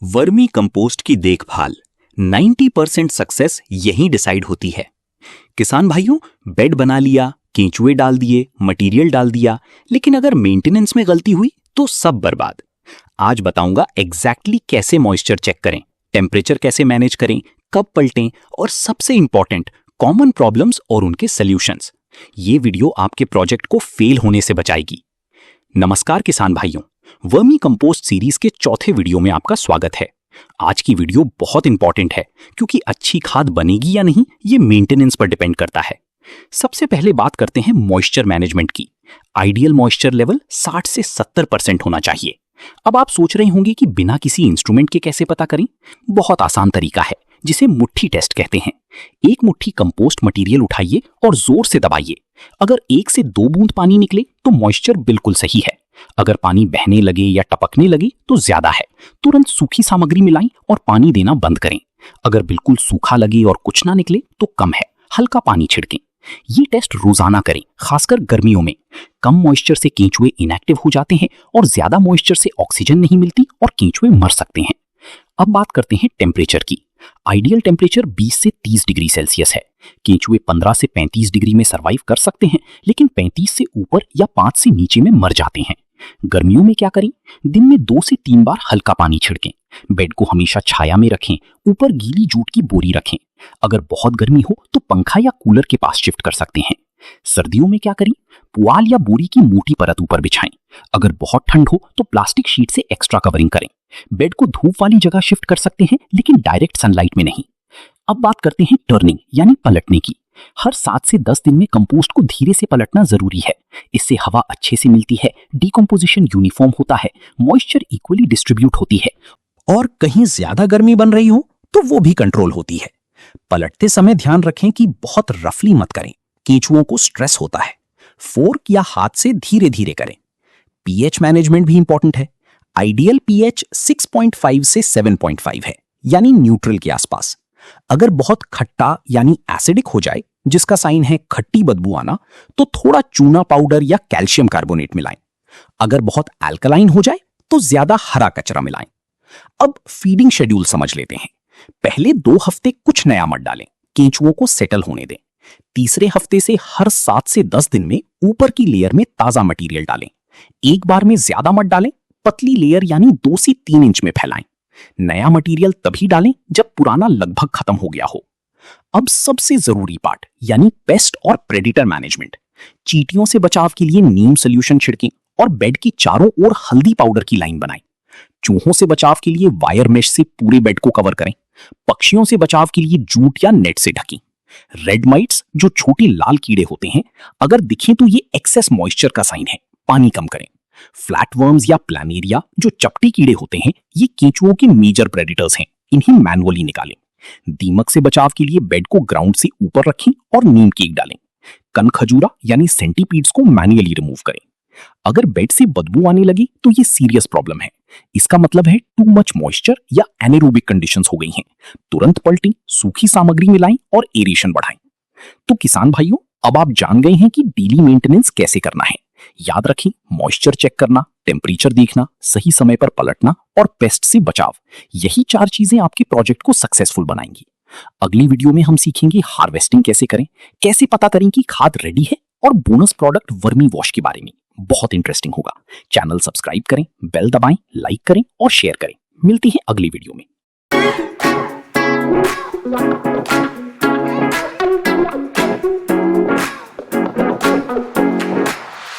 Vermi compost की देखभाल 90% success यहीं डिसाइड होती है। किसान भाइयों, बेड बना लिया, केंचुए डाल दिए, मटेरियल डाल दिया, लेकिन अगर मेंटेनेंस में गलती हुई तो सब बर्बाद। आज बताऊंगा एग्जैक्टली कैसे मॉइस्चर चेक करें, टेम्परेचर कैसे मैनेज करें, कब पलटें और सबसे इंपॉर्टेंट कॉमन प्रॉब्लम्स और उनके सॉल्यूशंस। ये वीडियो आपके प्रोजेक्ट को फेल होने से बचाएगी। नमस्कार किसान भाइयों, वर्मी कंपोस्ट सीरीज के चौथे वीडियो में आपका स्वागत है। आज की वीडियो बहुत इंपॉर्टेंट है क्योंकि अच्छी खाद बनेगी या नहीं ये मेंटेनेंस पर डिपेंड करता है। सबसे पहले बात करते हैं मॉइस्चर मैनेजमेंट की। आइडियल मॉइस्चर लेवल 60 से 70% होना चाहिए। अब आप सोच रहे होंगे कि बिना किसी इंस्ट्रूमेंट के कैसे पता करें? बहुत आसान तरीका है जिसे मुट्ठी टेस्ट कहते हैं। एक मुट्ठी कंपोस्ट मटेरियल उठाइए और जोर से दबाइए। अगर 1 से 2 बूंद पानी निकले तो मॉइस्चर बिल्कुल सही है। अगर पानी बहने लगे या टपकने लगे तो ज्यादा है। तुरंत सूखी सामग्री मिलाएं और पानी देना बंद करें। अगर बिल्कुल सूखा लगे और कुछ ना निकले तो कम है, हल्का पानी छिड़कें। ये टेस्ट रोजाना करें, खासकर गर्मियों में। कम मॉइस्चर से केंचुए इनएक्टिव हो जाते हैं और ज्यादा मॉइस्चर से ऑक्सीजन नहीं मिलती और केंचुए मर सकते हैं। अब बात करते हैं टेम्परेचर की। आइडियल टेम्परेचर 20 से 30 डिग्री सेल्सियस है। केंचुए 15 से 35 डिग्री में सरवाइव कर सकते हैं, लेकिन 35 से ऊपर या 5 से नीचे में मर जाते हैं। गर्मियों में क्या करें? दिन में 2 से 3 बार हल्का पानी छिड़कें। बेड को हमेशा छाया में रखें, ऊपर गीली जूट की बोरी रखें। अगर बहुत गर्मी हो तो पंखा या कूलर के पास शिफ्ट कर सकते हैं। सर्दियों में क्या करें? पुआल या बोरी की मोटी परत ऊपर बिछाएं। अगर बहुत ठंड हो तो प्लास्टिक शीट से एक्स्ट्रा कवरिंग करें। बेड को धूप वाली जगह शिफ्ट कर सकते हैं, लेकिन डायरेक्ट सनलाइट में नहीं। अब बात करते हैं टर्निंग यानी पलटने की। हर 7 से 10 दिन में कंपोस्ट को धीरे से पलटना जरूरी है। इससे हवा अच्छे से मिलती है, डिकम्पोजिशन यूनिफॉर्म होता है, मॉइस्चर इक्वली डिस्ट्रीब्यूट होती है और कहीं ज्यादा गर्मी बन रही हो तो वो भी कंट्रोल होती है। पलटते समय ध्यान रखें कि बहुत रफली मत करें, केंचुओं को स्ट्रेस होता है। फोर्क या हाथ से धीरे धीरे करें। पीएच मैनेजमेंट भी इंपॉर्टेंट है। आइडियल पीएच 6.5 से 7.5 है, यानी न्यूट्रल के आसपास। अगर बहुत खट्टा यानी एसिडिक हो जाए, जिसका साइन है खट्टी बदबू आना, तो थोड़ा चूना पाउडर या कैल्शियम कार्बोनेट मिलाएं। अगर बहुत अल्कलाइन हो जाए तो ज्यादा हरा कचरा मिलाएं। अब फीडिंग शेड्यूल समझ लेते हैं। पहले 2 हफ्ते कुछ नया मत डालें, केंचुओं को सेटल होने दें। तीसरे हफ्ते से हर 7 से 10 दिन में ऊपर की लेयर में ताजा मटेरियल डालें। एक बार में ज्यादा मत डालें, पतली लेयर यानी 2 से 3 इंच में फैलाएं। नया मटेरियल तभी डालें जब पुराना लगभग खत्म हो गया हो। अब सबसे जरूरी पार्ट यानी पेस्ट और प्रेडिटर मैनेजमेंट। चींटियों से बचाव के लिए नीम सोल्यूशन छिड़कें और बेड की चारों ओर हल्दी पाउडर की लाइन बनाएं। चूहों से बचाव के लिए वायर मेश से पूरे बेड को कवर करें। पक्षियों से बचाव के लिए जूट या नेट से ढकें। रेड माइट्स जो छोटे लाल कीड़े होते हैं, अगर दिखें तो ये एक्सेस मॉइस्चर का साइन है, पानी कम करें। फ्लैटवर्म्स या प्लानेरिया जो चपटी कीड़े होते हैं, ये केंचुओं के मेजर प्रेडिटर्स हैं, इन्हें मैनुअली निकालें। दीमक से बचाव के लिए बेड को ग्राउंड से ऊपर रखें और नीम केक डालें। कनखजूरा यानी सेंटीपीड्स को मैनुअली रिमूव करें। अगर बेड से बदबू आने लगी तो ये सीरियस प्रॉब्लम है। इसका मतलब है टू मच मॉइस्चर या एनेरोबिक कंडीशंस हो गई हैं। तुरंत पलटें, सूखी सामग्री मिलाएं और एरेशन बढ़ाएं। तो किसान भाइयों, अब आप जान गए हैं कि डेली मेंटेनेंस कैसे करना है। याद रखें, मॉइस्चर चेक करना, टेम्परेचर देखना, सही समय पर पलटना और पेस्ट से बचाव। यही 4 चीजें आपके प्रोजेक्ट को सक्सेसफुल बनाएंगी। अगली वीडियो में हम सीखेंगे हार्वेस्टिंग कैसे करें, कैसे पता करें कि खाद रेडी है और बोनस प्रोडक्ट वर्मी वॉश के बारे में। बहुत इंटरेस्टिंग होगा। चैनल सब्सक्राइब करें, बेल दबाएं, लाइक करें और शेयर करें। मिलती है अगली वीडियो में।